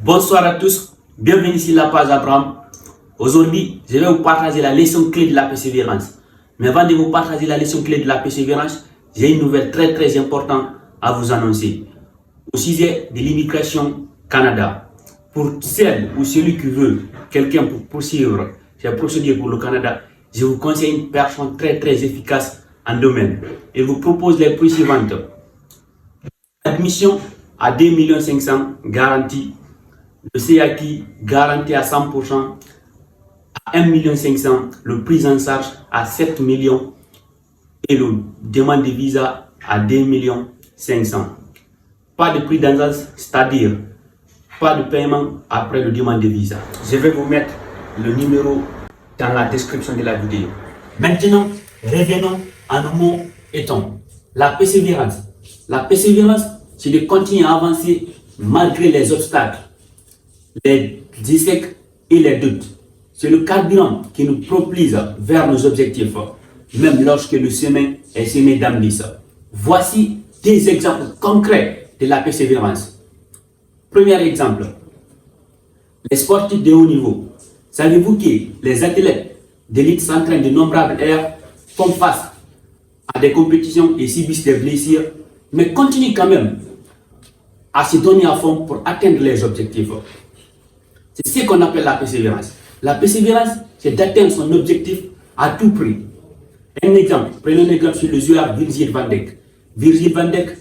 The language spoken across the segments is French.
Bonsoir à tous, bienvenue sur la page Abraham. Aujourd'hui, je vais vous partager la leçon clé de la persévérance. Mais avant de vous partager la leçon clé de la persévérance, j'ai une nouvelle très importante à vous annoncer. Au sujet de l'immigration Canada. Pour celle ou celui qui veut quelqu'un pour poursuivre ses procédures pour le Canada, je vous conseille une personne très efficace en domaine. Je vous propose les prix suivantes. Admission à 2 500 000 garantie. Le CAQ garanti à 100%, à 1 500 000, le prise en charge à 7 millions et le demande de visa à 2 500 000. Pas de prix d'entrance, c'est-à-dire pas de paiement après le demande de visa. Je vais vous mettre le numéro dans la description de la vidéo. Maintenant, revenons à nos mots étons. La persévérance. La persévérance, c'est de continuer à avancer malgré les obstacles, les échecs et les doutes. C'est le carburant qui nous propulse vers nos objectifs, même lorsque le chemin est semé d'embûches. Voici des exemples concrets de la persévérance. Premier exemple, les sportifs de haut niveau. Savez-vous que les athlètes d'élite s'entraînent de nombreuses heures, font face à des compétitions et subissent des blessures, mais continuent quand même à se donner à fond pour atteindre leurs objectifs. C'est ce qu'on appelle la persévérance. La persévérance, c'est d'atteindre son objectif à tout prix. Un exemple, prenons un exemple sur le joueur Virgil van Dijk. Virgil van Dijk,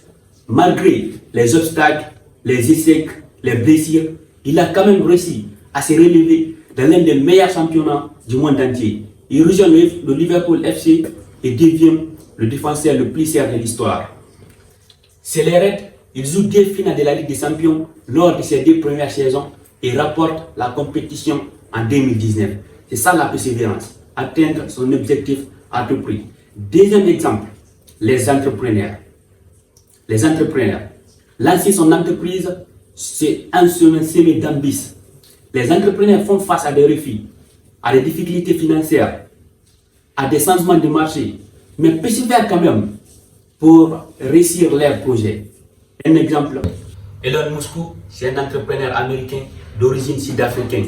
malgré les obstacles, les échecs, les blessures, il a quand même réussi à se relever dans l'un des meilleurs championnats du monde entier. Il rejoint le Liverpool FC et devient le défenseur le plus cher de l'histoire. C'est les Reds, ils jouent 2 finales de la Ligue des Champions lors de ces 2 premières saisons et rapportent la compétition en 2019. C'est ça la persévérance, atteindre son objectif à tout prix. Deuxième exemple, les entrepreneurs. Les entrepreneurs. Lancer son entreprise, c'est un chemin semé d'embûches. Les entrepreneurs font face à des défis, à des difficultés financières, à des changements de marché, mais persévèrent quand même pour réussir leur projet. Un exemple, Elon Musk, c'est un entrepreneur américain d'origine sud-africaine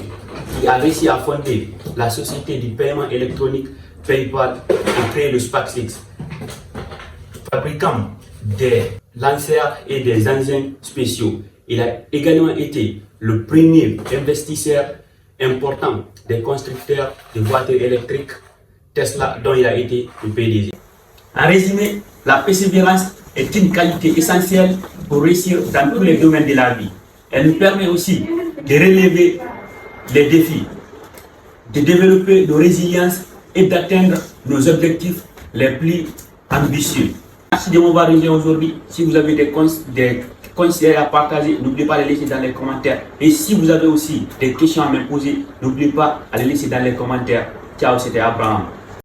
qui a réussi à fonder la société du paiement électronique PayPal et créer le SpaceX, fabricant des lanceurs et des engins spéciaux. Il a également été le premier investisseur important des constructeurs de voitures électriques Tesla, dont il a été le PDG. En résumé, la persévérance est une qualité essentielle pour réussir dans tous les domaines de la vie. Elle nous permet aussi de relever les défis, de développer nos résiliences et d'atteindre nos objectifs les plus ambitieux. Merci de m'avoir rejoint aujourd'hui. Si vous avez des conseils à partager, n'oubliez pas de les laisser dans les commentaires. Et si vous avez aussi des questions à me poser, n'oubliez pas de les laisser dans les commentaires. Ciao, c'était Abraham.